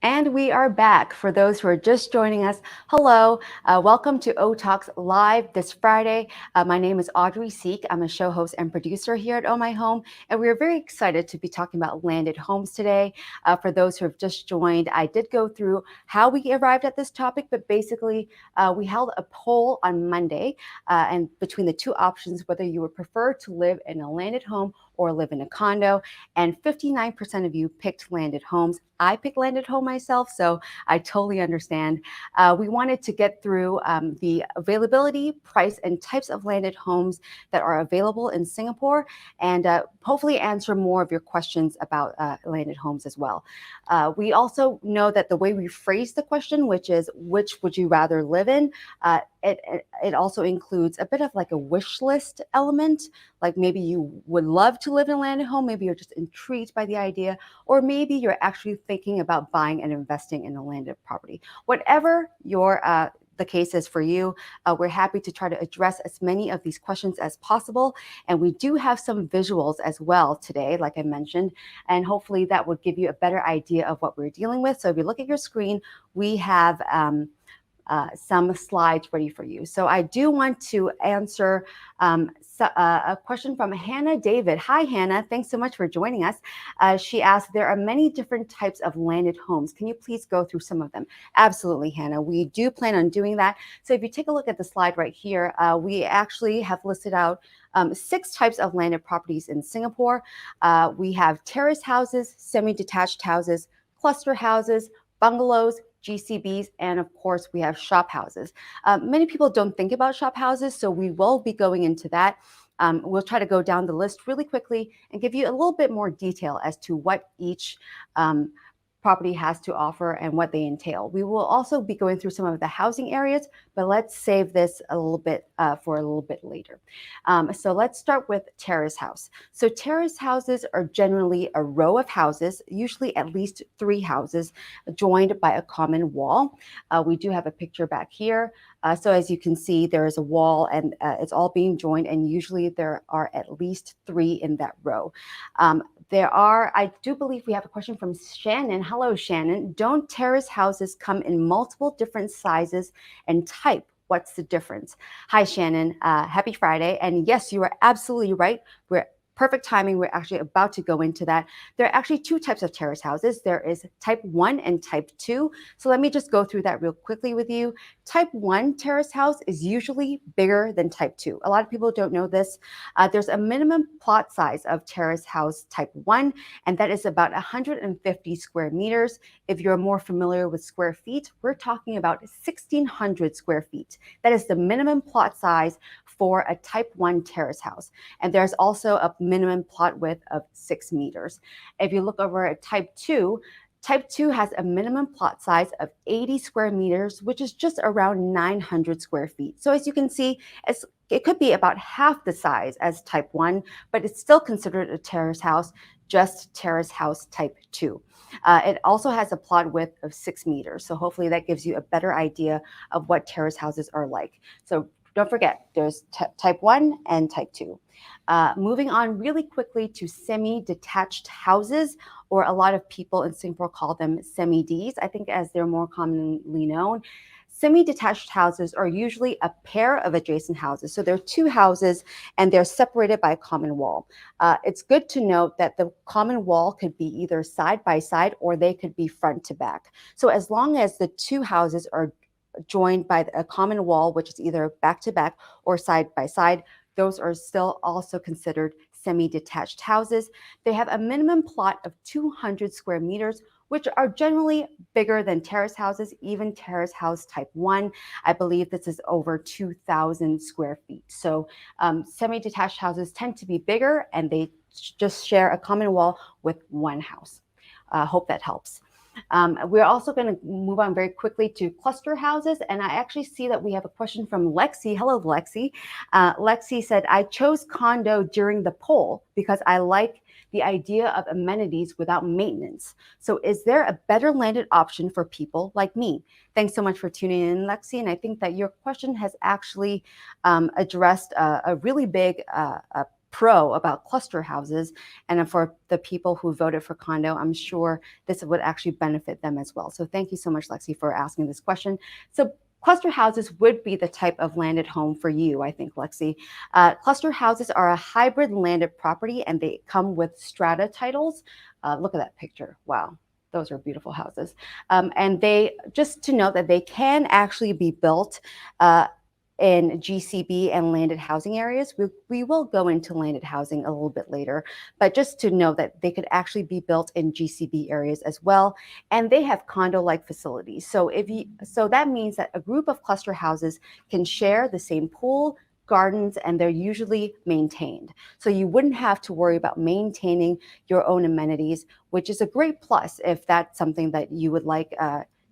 And we are back. For those who are just joining us, hello. Welcome to OhTalks Live this Friday. My name is Audrey Siek. I'm a show host and producer here at OhMyHome, and we are very excited to be talking about landed homes today. For those who have just joined, I did go through how we arrived at this topic, but basically we held a poll on Monday, and between the two options, whether you would prefer to live in a landed home or live in a condo, and 59% of you picked landed homes. I picked landed home myself, so I totally understand. We wanted to get through the availability, price, and types of landed homes that are available in Singapore, and hopefully answer more of your questions about landed homes as well. We also know that the way we phrase the question, which is which would you rather live in, it also includes a bit of like a wish list element, like maybe you would love to live in a landed home, maybe you're just intrigued by the idea, or maybe you're actually thinking about buying and investing in a landed property. Whatever the case is for you, we're happy to try to address as many of these questions as possible. And we do have some visuals as well today, like I mentioned, and hopefully that would give you a better idea of what we're dealing with. So if you look at your screen, we have some slides ready for you. So I do want to answer a question from Hannah David. Hi, Hannah. Thanks so much for joining us. She asked, there are many different types of landed homes. Can you please go through some of them? Absolutely, Hannah. We do plan on doing that. So if you take a look at the slide right here, we actually have listed out 6 types of landed properties in Singapore. We have terrace houses, semi-detached houses, cluster houses, bungalows, GCBs, and of course, we have shop houses. Many people don't think about shop houses, so we will be going into that. We'll try to go down the list really quickly and give you a little bit more detail as to what each property has to offer and what they entail. We will also be going through some of the housing areas, but let's save this a little bit for a little bit later. So let's start with terrace house. So terrace houses are generally a row of houses, usually at least 3 houses, joined by a common wall. We do have a picture back here. So as you can see, there is a wall and it's all being joined, and usually there are at least 3 in that row. I do believe we have a question from Shannon. Hello, Shannon. Don't terrace houses come in multiple different sizes and type? What's the difference? Hi, Shannon. Happy Friday. And yes, you are absolutely right. We're perfect timing. We're actually about to go into that. There are actually 2 types of terrace houses. There is type 1 and type 2. So let me just go through that real quickly with you. Type 1 terrace house is usually bigger than type 2. A lot of people don't know this. There's a minimum plot size of terrace house type 1, and that is about 150 square meters. If you're more familiar with square feet, we're talking about 1,600 square feet. That is the minimum plot size for a type 1 terrace house. And there's also a minimum plot width of 6 meters. If you look over at type 2 has a minimum plot size of 80 square meters, which is just around 900 square feet. So as you can see, it could be about half the size as type 1, but it's still considered a terrace house, just terrace house type 2. It also has a plot width of 6 meters. So hopefully that gives you a better idea of what terrace houses are like. So don't forget, there's type 1 and type 2. Moving on really quickly to semi-detached houses, or a lot of people in Singapore call them semi-Ds, I think, as they're more commonly known. Semi-detached houses are usually a pair of adjacent houses. So there are 2 houses and they're separated by a common wall. It's good to note that the common wall could be either side by side or they could be front to back. So as long as the 2 houses are joined by a common wall, which is either back to back or side by side, those are still also considered semi-detached houses. They have a minimum plot of 200 square meters, which are generally bigger than terrace houses, even terrace house type 1. I believe this is over 2,000 square feet. So semi-detached houses tend to be bigger, and they just share a common wall with 1 house. Hope that helps. We're also going to move on very quickly to cluster houses. And I actually see that we have a question from Lexi. Hello, Lexi. Lexi said, I chose condo during the poll because I like the idea of amenities without maintenance. So is there a better landed option for people like me? Thanks so much for tuning in, Lexi. And I think that your question has actually addressed a really big pro about cluster houses. And for the people who voted for condo, I'm sure this would actually benefit them as well. So thank you so much, Lexi, for asking this question. So cluster houses would be the type of landed home for you, I think, Lexi. Cluster houses are a hybrid landed property, and they come with strata titles. Look at that picture. Wow. Those are beautiful houses. And they, just to note that they can actually be built in GCB and landed housing areas. We will go into landed housing a little bit later, but just to know that they could actually be built in GCB areas as well. And they have condo-like facilities. So so that means that a group of cluster houses can share the same pool, gardens, and they're usually maintained. So you wouldn't have to worry about maintaining your own amenities, which is a great plus if that's something that you would like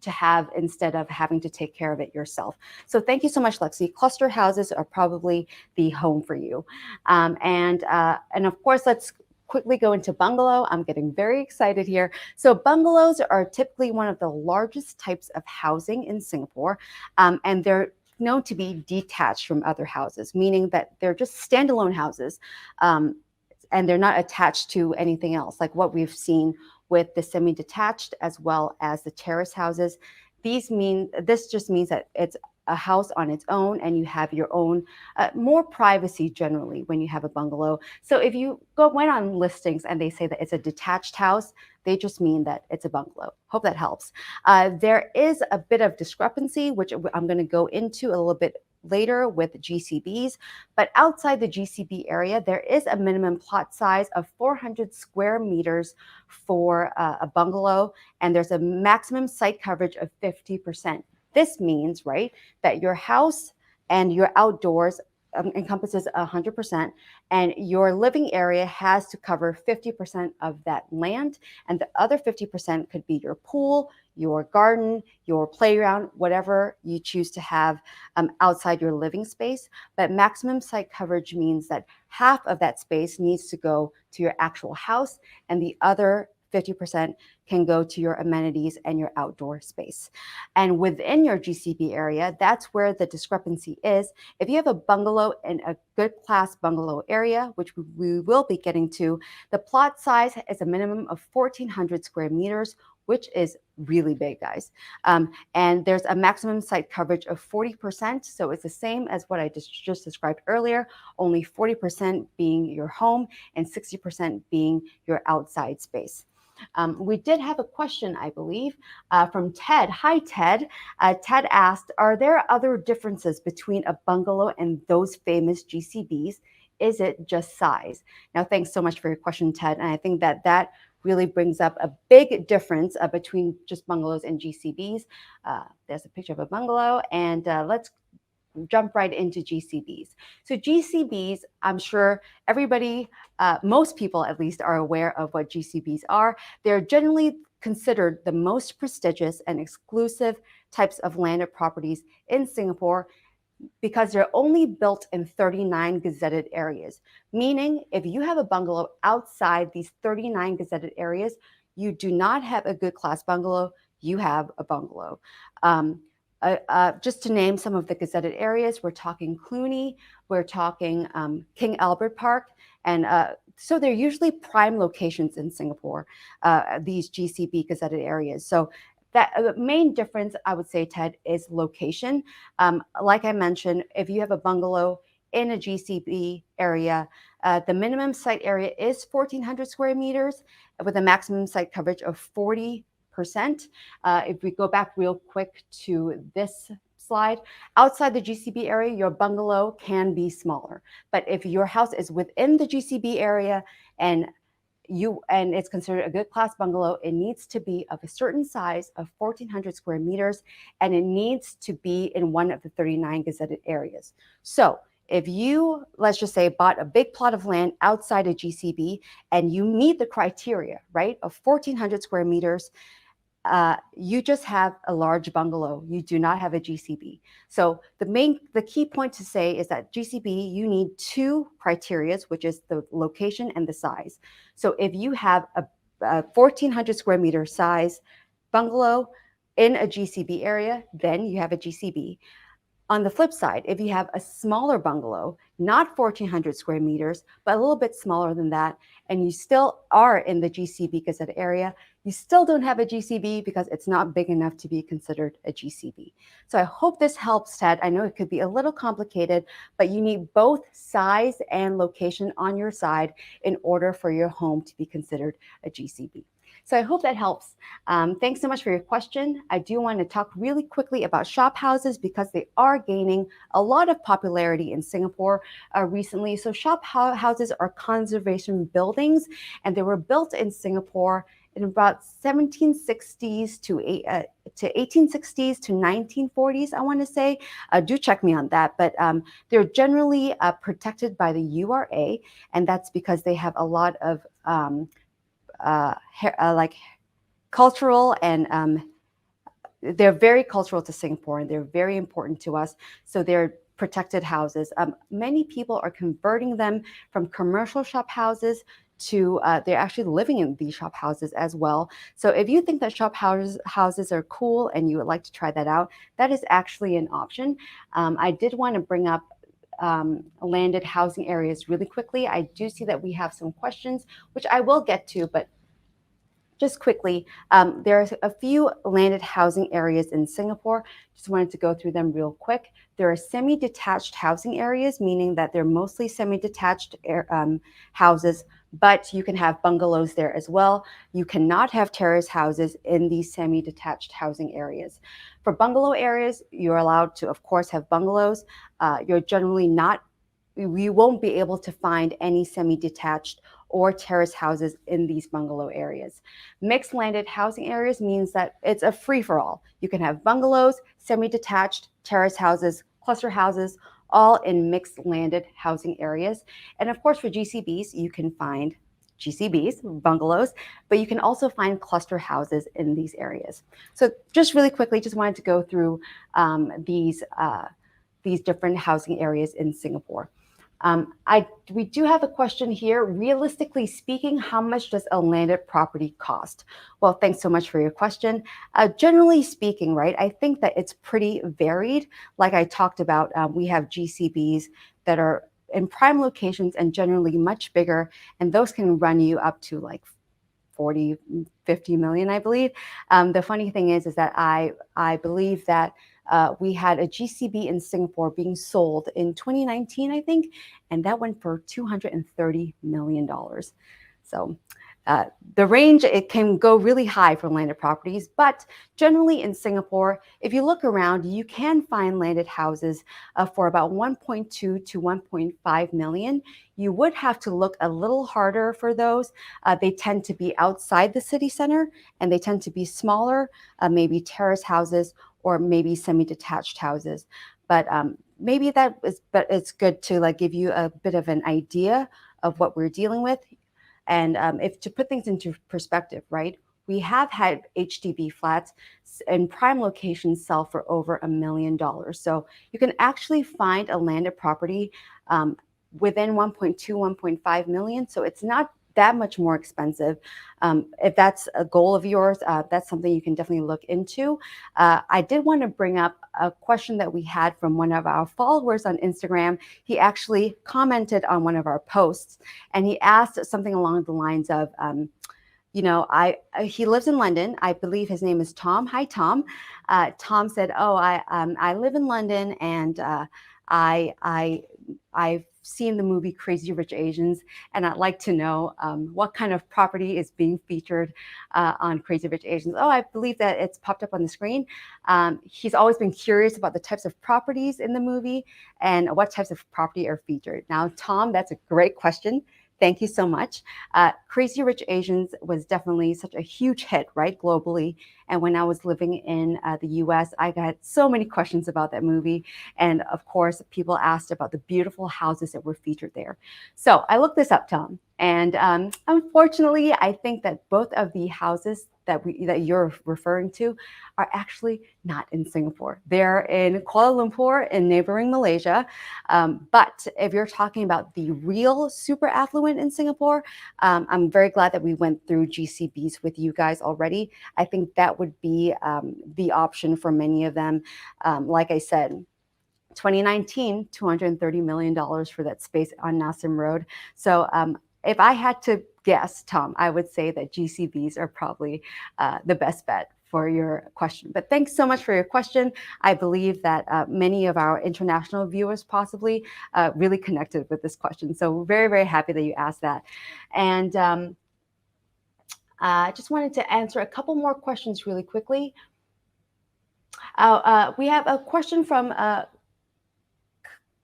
to have instead of having to take care of it yourself. So thank you so much, Lexi. Cluster houses are probably the home for you. And of course, let's quickly go into bungalow. I'm getting very excited here. So bungalows are typically one of the largest types of housing in Singapore, and they're known to be detached from other houses, meaning that they're just standalone houses, and they're not attached to anything else, like what we've seen with the semi-detached as well as the terrace houses. This just means that it's a house on its own, and you have your own more privacy generally when you have a bungalow. So if you went on listings and they say that it's a detached house, they just mean that it's a bungalow. Hope that helps. There is a bit of discrepancy, which I'm going to go into a little bit later with GCBs, but outside the GCB area, there is a minimum plot size of 400 square meters for a bungalow, and there's a maximum site coverage of 50%. This means, right, that your house and your outdoors encompasses 100%, and your living area has to cover 50% of that land, and the other 50% could be your pool, your garden, your playground, whatever you choose to have outside your living space. But maximum site coverage means that half of that space needs to go to your actual house, and the other 50% can go to your amenities and your outdoor space. And within your GCB area, that's where the discrepancy is. If you have a bungalow in a good class bungalow area, which we will be getting to, the plot size is a minimum of 1,400 square meters, which is really big, guys. And there's a maximum site coverage of 40%. So it's the same as what I just described earlier, only 40% being your home and 60% being your outside space. We did have a question, I believe, from Ted. Hi, Ted. Ted asked, are there other differences between a bungalow and those famous GCBs? Is it just size? Now, thanks so much for your question, Ted. And I think that really brings up a big difference between just bungalows and GCBs. There's a picture of a bungalow, and let's jump right into GCBs. So GCBs, I'm sure everybody, most people at least, are aware of what GCBs are. They're generally considered the most prestigious and exclusive types of landed properties in Singapore because they're only built in 39 gazetted areas, meaning if you have a bungalow outside these 39 gazetted areas, you do not have a good class bungalow, you have a bungalow. Just to name some of the gazetted areas, we're talking Cluny, we're talking King Albert Park, and so they're usually prime locations in Singapore, these GCB gazetted areas. So that main difference, I would say, Ted, is location. Like I mentioned, if you have a bungalow in a GCB area, the minimum site area is 1,400 square meters with a maximum site coverage of 40%. If we go back real quick to this slide, outside the GCB area, your bungalow can be smaller. But if your house is within the GCB area and it's considered a good class bungalow, it needs to be of a certain size of 1,400 square meters, and it needs to be in one of the 39 gazetted areas. So if you, let's just say, bought a big plot of land outside a GCB and you meet the criteria, right, of 1,400 square meters, you just have a large bungalow. You do not have a GCB. So the key point to say is that GCB, you need two criteria, which is the location and the size. So if you have a 1,400 square meter size bungalow in a GCB area, then you have a GCB. On the flip side, if you have a smaller bungalow, not 1,400 square meters, but a little bit smaller than that, and you still are in the GCB Gazette area, you still don't have a GCB because it's not big enough to be considered a GCB. So I hope this helps, Ted. I know it could be a little complicated, but you need both size and location on your side in order for your home to be considered a GCB. So I hope that helps. Thanks so much for your question. I do want to talk really quickly about shop houses because they are gaining a lot of popularity in Singapore recently. So shop houses are conservation buildings, and they were built in Singapore in about 1760s to 1860s to 1940s, I want to say. Do check me on that. But they're generally protected by the URA, and that's because they have a lot of like cultural and they're very cultural to Singapore, and they're very important to us. So they're protected houses. Many people are converting them from commercial shop houses to they're actually living in these shop houses as well. So if you think that shop houses are cool and you would like to try that out, that is actually an option. I did want to bring up landed housing areas really quickly. I do see that we have some questions, which I will get to, but just quickly, there are a few landed housing areas in Singapore. Just wanted to go through them real quick. There are semi-detached housing areas, meaning that they're mostly semi-detached houses, but you can have bungalows there as well. You cannot have terrace houses in these semi-detached housing areas. For bungalow areas, you're allowed to, of course, have bungalows. You're generally not, you won't be able to find any semi-detached or terrace houses in these bungalow areas. Mixed landed housing areas means that it's a free-for-all. You can have bungalows, semi-detached, terrace houses, cluster houses, all in mixed landed housing areas. And of course, for GCBs, you can find GCBs, bungalows, but you can also find cluster houses in these areas. So just really quickly, just wanted to go through these different housing areas in Singapore. We do have a question here. Realistically speaking, how much does a landed property cost? Well, thanks so much for your question. Generally speaking, right, I think that it's pretty varied. Like I talked about, we have GCBs that are in prime locations and generally much bigger, and those can run you up to like 40, 50 million, I believe. The funny thing is that I believe that we had a GCB in Singapore being sold in 2019, I think, and that went for $230 million. So the range, it can go really high for landed properties, but generally in Singapore, if you look around, you can find landed houses for about 1.2 to 1.5 million. You would have to look a little harder for those. They tend to be outside the city center, and they tend to be smaller, maybe terrace houses or maybe semi-detached houses. But maybe that is, but it's good to like give you a bit of an idea of what we're dealing with. And if to put things into perspective, right, we have had HDB flats in prime locations sell for over $1 million. So you can actually find a landed property within 1.2, 1.5 million. So it's not that much more expensive. If that's a goal of yours, that's something you can definitely look into. I did want to bring up a question that we had from one of our followers on Instagram. He actually commented on one of our posts, and he asked something along the lines of, he lives in London. I believe his name is Tom. Hi, Tom. Tom said, "Oh, I live in London, and I've seen the movie Crazy Rich Asians, and I'd like to know what kind of property is being featured on Crazy Rich Asians." Oh, I believe that it's popped up on the screen. He's always been curious about the types of properties in the movie and what types of property are featured. Now, Tom, that's a great question. Thank you so much. Crazy Rich Asians was definitely such a huge hit, right, globally. And when I was living in the US, I got so many questions about that movie. And of course, people asked about the beautiful houses that were featured there. So I looked this up, Tom. And unfortunately, I think that both of the houses that you're referring to are actually not in Singapore. They're in Kuala Lumpur in neighboring Malaysia. But if you're talking about the real super affluent in Singapore, I'm very glad that we went through GCBs with you guys already. I think that would be the option for many of them. Like I said, 2019, $230 million for that space on Nassim Road. So if I had to guess, Tom, I would say that GCVs are probably the best bet for your question. But thanks so much for your question. I believe that many of our international viewers possibly really connected with this question. So we're very, very happy that you asked that. And I just wanted to answer a couple more questions really quickly. We have a question from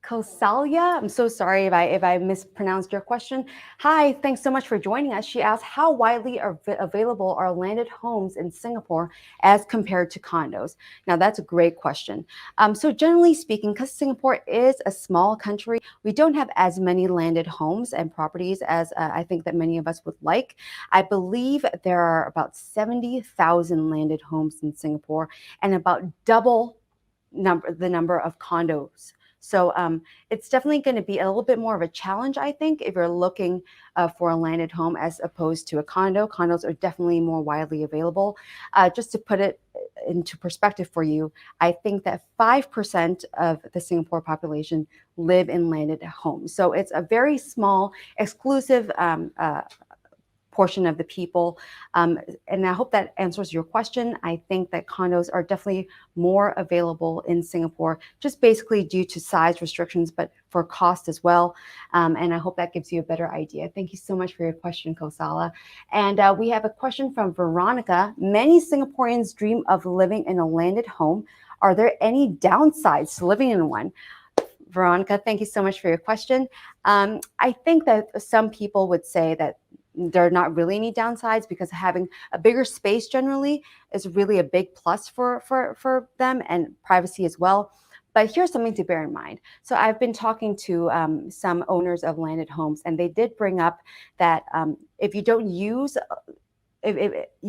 Kausalya. I'm so sorry if I mispronounced your question. Hi, thanks so much for joining us. She asked, how widely available are landed homes in Singapore as compared to condos? Now, that's a great question. So generally speaking, because Singapore is a small country, we don't have as many landed homes and properties as I think that many of us would like. I believe there are about 70,000 landed homes in Singapore and about double the number of condos. So it's definitely going to be a little bit more of a challenge, I think, if you're looking for a landed home as opposed to a condo. Condos are definitely more widely available. Just to put it into perspective for you, I think that 5% of the Singapore population live in landed homes. So it's a very small, exclusive portion of the people. And I hope that answers your question. I think that condos are definitely more available in Singapore, just basically due to size restrictions, but for cost as well. And I hope that gives you a better idea. Thank you so much for your question, Kosala. And we have a question from Veronica. Many Singaporeans dream of living in a landed home. Are there any downsides to living in one? Veronica, thank you so much for your question. I think that some people would say that there are not really any downsides because having a bigger space generally is really a big plus for them, and privacy as well. But here's something to bear in mind. So I've been talking to some owners of landed homes, and they did bring up that if you don't use, the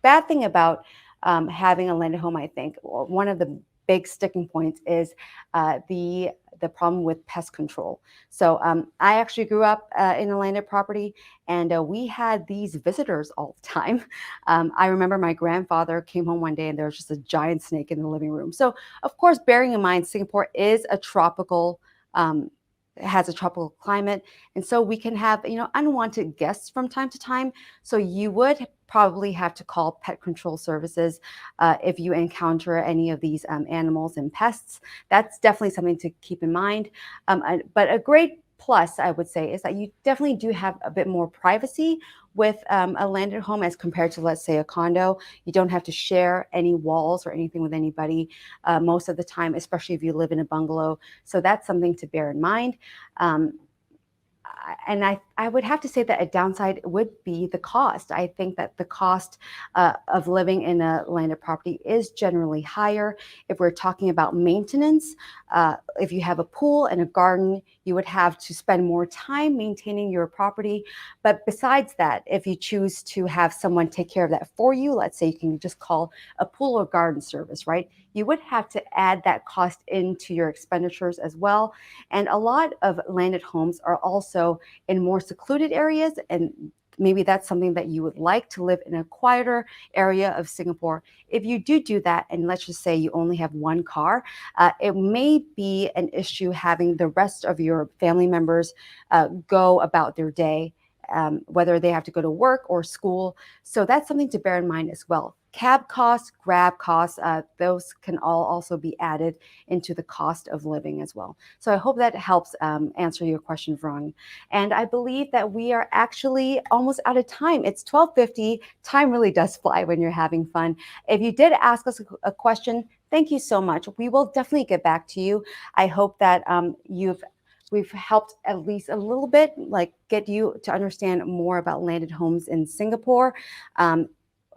bad thing about having a landed home, I think, or one of the big sticking points is the problem with pest control. So I actually grew up in a landed property, and we had these visitors all the time. I remember my grandfather came home one day and there was just a giant snake in the living room. So of course, bearing in mind, Singapore is a tropical has a tropical climate, and so we can have unwanted guests from time to time. So you would probably have to call pet control services if you encounter any of these animals and pests. That's definitely something to keep in mind. But a great plus, I would say, is that you definitely do have a bit more privacy with a landed home as compared to, let's say, a condo. You don't have to share any walls or anything with anybody most of the time, especially if you live in a bungalow. So that's something to bear in mind. And I would have to say that a downside would be the cost. I think that the cost of living in a landed property is generally higher. If we're talking about maintenance, if you have a pool and a garden, you would have to spend more time maintaining your property. But besides that, if you choose to have someone take care of that for you, let's say you can just call a pool or garden service, right? You would have to add that cost into your expenditures as well. And a lot of landed homes are also in more secluded areas, and maybe that's something that you would like, to live in a quieter area of Singapore. If you do that, and let's just say you only have one car, it may be an issue having the rest of your family members go about their day, whether they have to go to work or school. So that's something to bear in mind as well. Cab costs, Grab costs, those can all also be added into the cost of living as well. So I hope that helps answer your question, Veron. And I believe that we are actually almost out of time. It's 12:50. Time really does fly when you're having fun. If you did ask us a question, thank you so much. We will definitely get back to you. I hope that we've helped at least a little bit, like get you to understand more about landed homes in Singapore.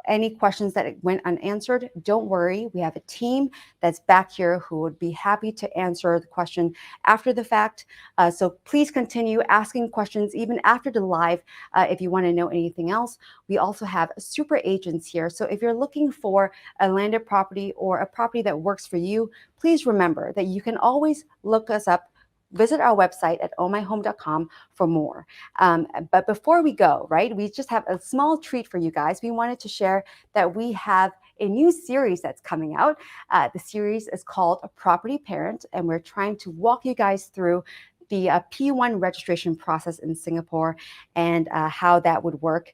Any questions that went unanswered, don't worry. We have a team that's back here who would be happy to answer the question after the fact. So please continue asking questions even after the live if you want to know anything else. We also have super agents here. So if you're looking for a landed property or a property that works for you, please remember that you can always look us up visit our website at ohmyhome.com for more. But before we go, right, we just have a small treat for you guys. We wanted to share that we have a new series that's coming out. The series is called A Property Parent, and we're trying to walk you guys through the P1 registration process in Singapore and how that would work.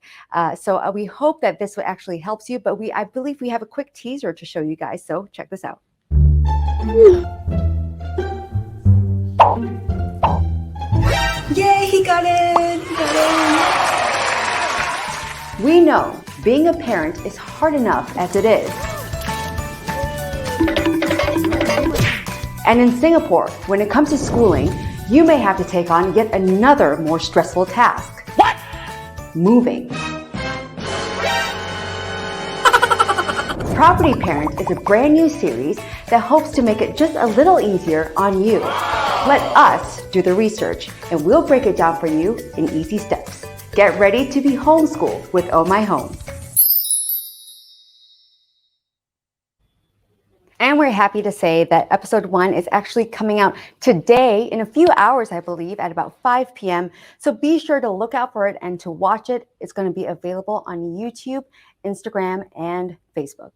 So we hope that this will actually helps you, but I believe we have a quick teaser to show you guys. So check this out. Yay, he got in! He got in! We know being a parent is hard enough as it is. And in Singapore, when it comes to schooling, you may have to take on yet another more stressful task. What? Moving. Property Parent is a brand new series that hopes to make it just a little easier on you. Let us do the research and we'll break it down for you in easy steps. Get ready to be homeschooled with OhMyHome. And we're happy to say that episode 1 is actually coming out today in a few hours, I believe, at about 5 p.m. So be sure to look out for it and to watch it. It's going to be available on YouTube, Instagram, and Facebook.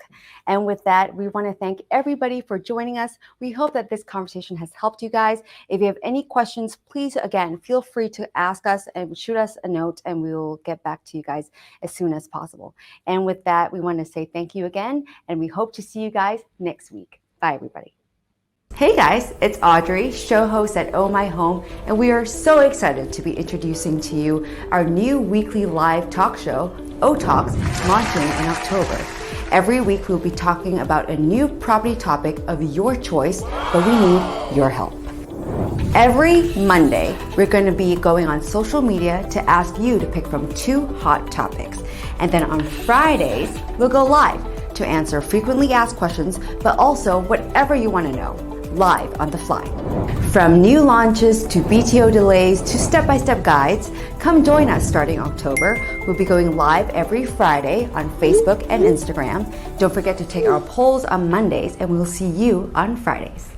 And with that, we want to thank everybody for joining us. We hope that this conversation has helped you guys. If you have any questions, please, again, feel free to ask us and shoot us a note, and we will get back to you guys as soon as possible. And with that, we want to say thank you again, and we hope to see you guys next week. Bye, everybody. Hey guys, it's Audrey, show host at OhMyHome, and we are so excited to be introducing to you our new weekly live talk show, OhTalks, launching in October. Every week we'll be talking about a new property topic of your choice, but we need your help. Every Monday, we're going to be going on social media to ask you to pick from 2 hot topics. And then on Fridays, we'll go live to answer frequently asked questions, but also whatever you want to know, live on the fly. From new launches to BTO delays to step-by-step guides, come join us starting October. We'll be going live every Friday on Facebook and Instagram. Don't forget to take our polls on Mondays, and we'll see you on Fridays.